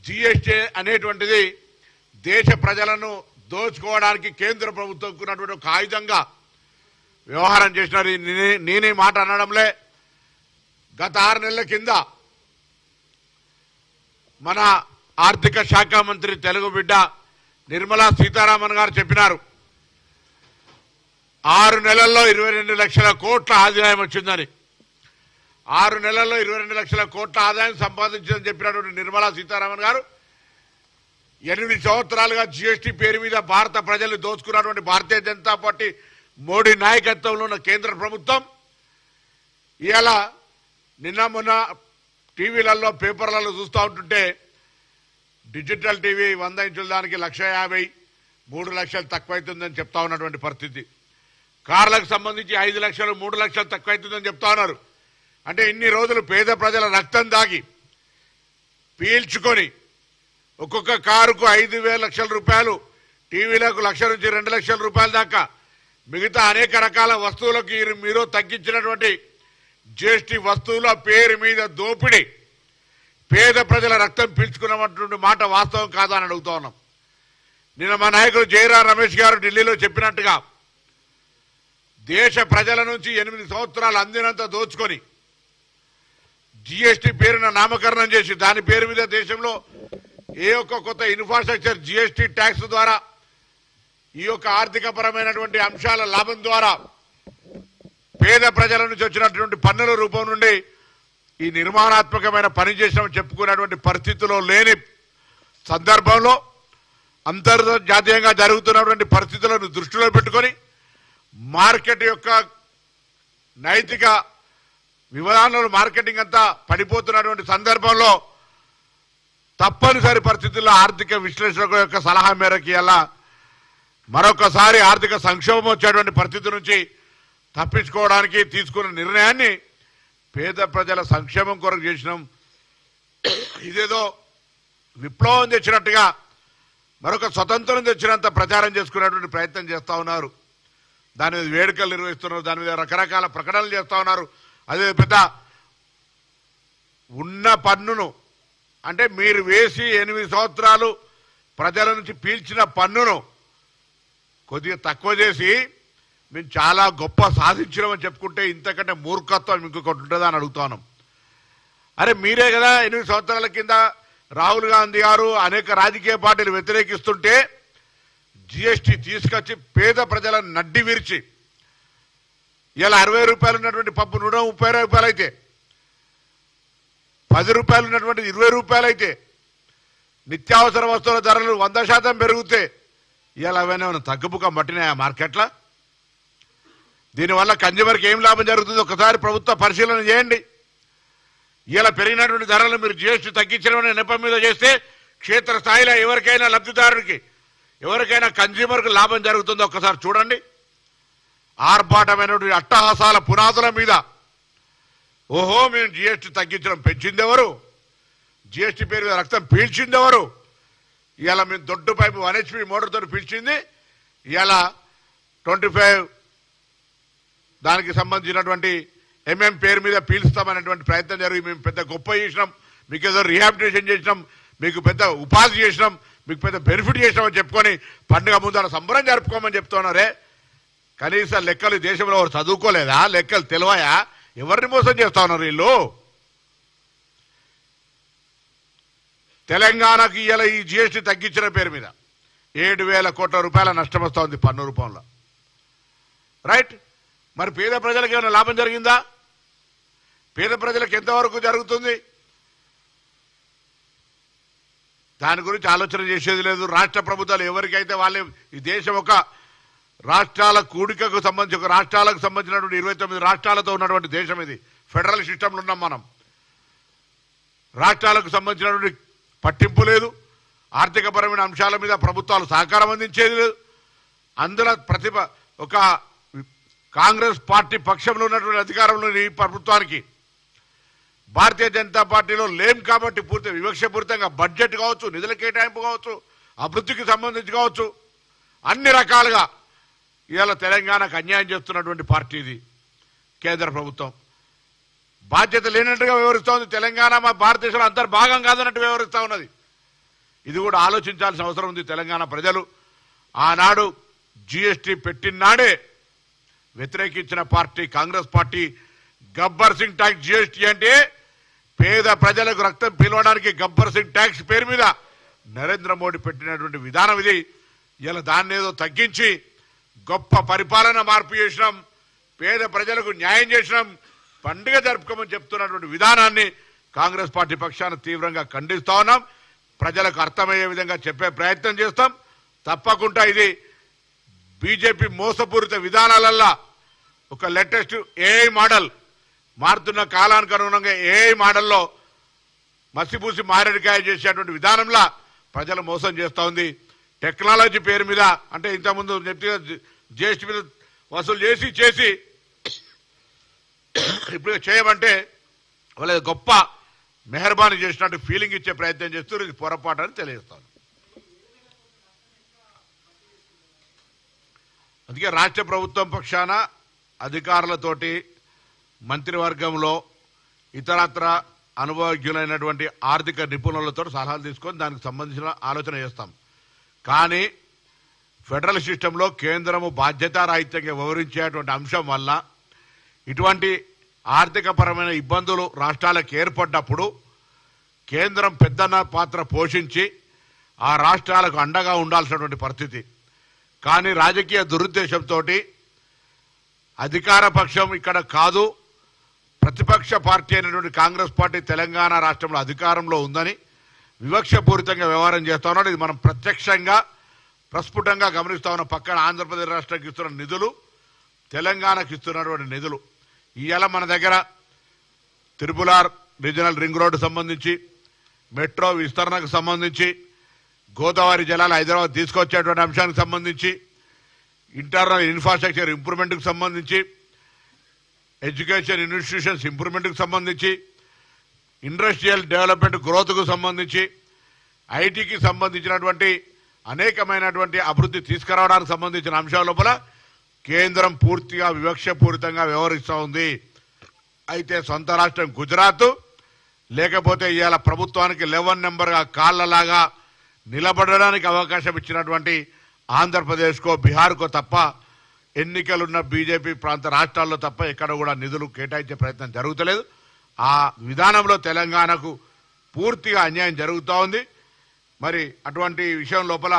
GST అనేటువంటిది దేశ ప్రజలను దోచుకోవడానికి కేంద్ర ప్రభుత్వం ఉన్నటువంటి ఒక ఆయుధంగా వ్యవహారం చేసినారు. నేనే మాట అనడంలే. గత 6 నెలల కింద మన ఆర్థిక శాఖ మంత్రి తెలుగు బిడ్డ నిర్మలా సీతారామన్ గారు చెప్పినారు 6 నెలల్లో 22 లక్షల కోట్ల ఆదాయం వచ్చిందని. 6 నెలల్లో 22 లక్షల కోట్ల ఆదాయం సంపాదించిందని చెప్పినటువంటి నిర్మలా సీతారామన్ గారు 8 సంవత్సరాలుగా జిఎస్టీ పేరు మీద భారత ప్రజలు దోచుకున్నటువంటి భారతీయ జనతా పార్టీ మోడీ నాయకత్వంలో ఉన్న కేంద్ర ప్రభుత్వం ఇలా నిన్న మొన్న టీవీలలో పేపర్లలో చూస్తూ ఉంటుంటే డిజిటల్ టీవీ 100 ఇంచుల దానికి 1,50,000 3 లక్షలు తక్కువైతుందని చెప్తా ఉన్నటువంటి పరిస్థితి. కార్లకు సంబంధించి 5 లక్షలు 3 లక్షలు తక్కువైతుందని చెప్తా ఉన్నారు. అంటే ఇన్ని రోజులు పేద ప్రజల రక్తం దాగి పీల్చుకొని ఒక్కొక్క కారుకు 5,000 లక్షల రూపాయలు, టీవీలకు 1,00,000 నుంచి 2 లక్షల రూపాయల దాకా మిగతా అనేక రకాల వస్తువులకు మీరు తగ్గించినటువంటి జిఎస్టీ వస్తువుల పేరు మీద దోపిడీ పేద ప్రజల రక్తం పీల్చుకున్నటువంటి మాట వాస్తవం కాదా అని అడుగుతా ఉన్నాం. నిన్న మా నాయకుడు జయరాం రమేష్ గారు ఢిల్లీలో చెప్పినట్టుగా దేశ ప్రజల నుంచి 8 సంవత్సరాలు అందినంత దోచుకొని జిఎస్టీ పేరున నామకరణం చేసి దాని పేరు మీద దేశంలో ఏ ఒక్క కొత్త ఇన్ఫ్రాస్ట్రక్చర్ జిఎస్టీ ట్యాక్స్ ద్వారా ఈ యొక్క ఆర్థిక పరమైనటువంటి అంశాల లాభం ద్వారా పేద ప్రజల నుంచి వచ్చినటువంటి పన్నుల రూపం నుండి ఈ నిర్మాణాత్మకమైన పని చేసినామని చెప్పుకునేటువంటి పరిస్థితిలో లేని సందర్భంలో అంతర్జాతీయంగా జరుగుతున్నటువంటి పరిస్థితులను దృష్టిలో పెట్టుకొని మార్కెట్ యొక్క నైతిక విధానాలు మార్కెటింగ్ అంతా పడిపోతున్నటువంటి సందర్భంలో తప్పనిసరి పరిస్థితుల్లో ఆర్థిక విశ్లేషకుల యొక్క సలహా మేరకు ఇలా మరొకసారి ఆర్థిక సంక్షోభం వచ్చేటువంటి పరిస్థితి నుంచి తప్పించుకోవడానికి తీసుకున్న నిర్ణయాన్ని పేద ప్రజల సంక్షేమం కొరకు చేసినాం. ఇదేదో విప్లవం తెచ్చినట్టుగా మరొక స్వతంత్రం తెచ్చినంత ప్రచారం చేసుకునేటువంటి ప్రయత్నం చేస్తూ ఉన్నారు. దాని మీద వేడుకలు నిర్వహిస్తున్నారు, దాని మీద రకరకాల ప్రకటనలు చేస్తూ ఉన్నారు. అదే పెద్ద ఉన్న పన్నును అంటే మీరు వేసి 8 సంవత్సరాలు ప్రజల నుంచి పీల్చిన పన్నును కొద్దిగా తక్కువ చేసి మేము చాలా గొప్ప సాధించినామని చెప్పుకుంటే ఇంతకంటే మూర్ఖత్వం ఇంకొకటి ఉంటుందా అని అడుగుతాను. అరే మీరే కదా 8 సంవత్సరాల కింద రాహుల్ గాంధీ గారు అనేక రాజకీయ పార్టీలు వ్యతిరేకిస్తుంటే జిఎస్టీ తీసుకొచ్చి పేద ప్రజలను నడ్డి విరిచి ఇలా 60 రూపాయలు ఉన్నటువంటి పప్పు 130 రూపాయలు అయితే 10 రూపాయలు ఉన్నటువంటి 20 రూపాయలు అయితే నిత్యావసర వస్తువుల ధరలు 100% పెరిగితే ఇలా అవన్నీ తగ్గుముఖం పట్టినాయా మార్కెట్లో? దీనివల్ల కన్జ్యూమర్కి ఏం లాభం జరుగుతుందో ఒకసారి ప్రభుత్వ పరిశీలన చేయండి. ఇలా పెరిగినటువంటి ధరలు మీరు జిఎస్టీ తగ్గించడం నెపం మీద చేస్తే క్షేత్రస్థాయిలో ఎవరికైనా లబ్ధిదారుడికి ఎవరికైనా కన్జ్యూమర్కి లాభం జరుగుతుందో ఒకసారి చూడండి. ఆర్భాటమైనటువంటి అట్టహాసాల పునాదుల మీద ఓహో మేము జిఎస్టీ తగ్గించడం పెంచింది ఎవరు, జిఎస్టీ పేరు మీద రక్తం పీల్చింది ఎవరు, ఇలా మేము దొడ్డు పైపు 1 HP మోటార్తో పీల్చింది ఇలా 25 దానికి సంబంధించినటువంటి MM పేరు మీద పీల్స్తామనేటువంటి ప్రయత్నం జరిగి మేము పెద్ద గొప్ప చేసినాం, మీకు ఏదో రిహాబిలిటేషన్ చేసినాం, మీకు పెద్ద ఉపాధి చేసినాం, మీకు పెద్ద బెనిఫిట్ చేసినామని చెప్పుకొని పండుగ ముందర సంబరం జరుపుకోమని చెప్తున్నారే. కనీస లెక్కలు దేశంలో ఎవరు చదువుకోలేదా? లెక్కలు తెలివాయా? ఎవరిని మోసం చేస్తా ఉన్నారు వీళ్ళు? తెలంగాణకి ఇలా ఈ జిఎస్టీ తగ్గించిన పేరు మీద 7,000 కోట్ల రూపాయల నష్టం వస్తూ ఉంది పన్ను రూపంలో. రైట్, మరి పేద ప్రజలకు ఏమైనా లాభం జరిగిందా? పేద ప్రజలకు ఎంతవరకు జరుగుతుంది? దాని గురించి ఆలోచన చేసేది లేదు. రాష్ట్ర ప్రభుత్వాలు ఎవరికైతే వాళ్ళే ఈ దేశం ఒక రాష్ట్రాల కూడికకు సంబంధించి ఒక రాష్ట్రాలకు సంబంధించినటువంటి 29 రాష్ట్రాలతో ఉన్నటువంటి దేశం ఇది. ఫెడరల్ సిస్టంలో ఉన్నాం మనం. రాష్ట్రాలకు సంబంధించినటువంటి పట్టింపు లేదు, ఆర్థికపరమైన అంశాల మీద ప్రభుత్వాలు సహకారం అందించేది లేదు. అందులో ఒక కాంగ్రెస్ పార్టీ పక్షంలో ఉన్నటువంటి అధికారంలో ఈ ప్రభుత్వానికి భారతీయ జనతా పార్టీలో లేం కాబట్టి పూర్తి వివక్షపూరితంగా బడ్జెట్ కావచ్చు, నిధుల కేటాయింపు కావచ్చు, అభివృద్ధికి సంబంధించి కావచ్చు, అన్ని రకాలుగా ఇవాళ తెలంగాణకు అన్యాయం చేస్తున్నటువంటి పార్టీ ఇది కేంద్ర ప్రభుత్వం. బాధ్యత లేనట్టుగా వ్యవహరిస్తూ ఉంది. తెలంగాణ మా భారతదేశంలో అంతర్భాగం కాదన్నట్టు వ్యవహరిస్తూ ఉన్నది. ఇది కూడా ఆలోచించాల్సిన అవసరం ఉంది. తెలంగాణ ప్రజలు ఆనాడు జీఎస్టీ పెట్టినాడే వ్యతిరేకించిన పార్టీ కాంగ్రెస్ పార్టీ. గబ్బర్ సింగ్ ట్యాక్స్ జీఎస్టీ అంటే పేద ప్రజలకు రక్తం పిలవడానికి గబ్బర్ సింగ్ ట్యాక్స్ పేరు మీద నరేంద్ర మోడీ పెట్టినటువంటి విధానం ఇది. ఇలా దాన్ని ఏదో తగ్గించి గొప్ప పరిపాలన మార్పు చేసినాం, పేద ప్రజలకు న్యాయం చేసినాం, పండుగ జరుపుకోమని చెప్తున్నటువంటి విధానాన్ని కాంగ్రెస్ పార్టీ పక్షాన తీవ్రంగా ఖండిస్తా ఉన్నాం. ప్రజలకు అర్థమయ్యే విధంగా చెప్పే ప్రయత్నం చేస్తాం. తప్పకుండా ఇది బీజేపీ మోసపూరిత విధానాలల్లా ఒక లేటెస్ట్ ఏఐ మోడల్, మారుతున్న కాలానికి అనుగుణంగా ఏఐ మోడల్లో మసిపూసి మారేడుకాయ చేసేటువంటి విధానంలో ప్రజలు మోసం చేస్తూ ఉంది. టెక్నాలజీ పేరు మీద అంటే ఇంతకుముందు జీఎస్టీ మీద వసూలు చేసి ఇప్పుడు చేయమంటే వాళ్ళ గొప్ప మెహర్బానీ చేసినట్టు ఫీలింగ్ ఇచ్చే ప్రయత్నం చేస్తూ ఇది పొరపాటు అని తెలియజేస్తాను. అందుకే రాష్ట్ర ప్రభుత్వం పక్షాన అధికారులతోటి మంత్రివర్గంలో ఇతరత్ర అనుభవజ్ఞులైనటువంటి ఆర్థిక నిపుణులతో సలహాలు తీసుకొని దానికి సంబంధించిన ఆలోచన చేస్తాం. కానీ ఫెడరల్ సిస్టంలో కేంద్రము బాధ్యతారాహిత్యంగా వివరించేటువంటి అంశం వల్ల ఇటువంటి ఆర్థికపరమైన ఇబ్బందులు రాష్ట్రాలకు ఏర్పడ్డప్పుడు కేంద్రం పెద్దన్న పాత్ర పోషించి ఆ రాష్ట్రాలకు అండగా ఉండాల్సినటువంటి పరిస్థితి. కానీ రాజకీయ దురుద్దేశంతో అధికార పక్షం ఇక్కడ కాదు, ప్రతిపక్ష పార్టీ అయినటువంటి కాంగ్రెస్ పార్టీ తెలంగాణ రాష్ట్రంలో అధికారంలో ఉందని వివక్షపూరితంగా వ్యవహారం చేస్తా ఉన్నాడు. ఇది మనం ప్రత్యక్షంగా ప్రస్ఫుటంగా గమనిస్తా ఉన్న పక్కన ఆంధ్రప్రదేశ్ రాష్ట్రానికి ఇస్తున్న నిధులు, తెలంగాణకు ఇస్తున్నటువంటి నిధులు. ఇవాళ మన దగ్గర తిరుపులార్ రీజనల్ రింగ్ రోడ్డు సంబంధించి, మెట్రో విస్తరణకు సంబంధించి, గోదావరి జలాలు హైదరాబాద్ తీసుకొచ్చేటువంటి అంశానికి సంబంధించి, ఇంటర్నల్ ఇన్ఫ్రాస్ట్రక్చర్ ఇంప్రూవ్మెంట్కి సంబంధించి, ఎడ్యుకేషన్ ఇన్స్టిట్యూషన్స్ ఇంప్రూవ్మెంట్కి సంబంధించి, ఇండస్ట్రియల్ డెవలప్మెంట్ గ్రోత్కు సంబంధించి, ఐటీకి సంబంధించినటువంటి అనేకమైనటువంటి అభివృద్ధి తీసుకురావడానికి సంబంధించిన అంశాల లోపల కేంద్రం పూర్తిగా వివక్షపూరితంగా వ్యవహరిస్తూ ఉంది. అయితే సొంత రాష్ట్రం గుజరాత్ లేకపోతే ఇవాళ ప్రభుత్వానికి 11 నెంబర్గా కాళ్ళలాగా నిలబడడానికి అవకాశం ఇచ్చినటువంటి ఆంధ్రప్రదేశ్కో బీహార్కో తప్ప ఎన్నికలున్న బీజేపీ ప్రాంత రాష్ట్రాల్లో తప్ప ఎక్కడ కూడా నిధులు కేటాయించే ప్రయత్నం జరుగుతలేదు. ఆ విధానంలో తెలంగాణకు పూర్తిగా అన్యాయం జరుగుతూ ఉంది. మరి అటువంటి విషయం లోపల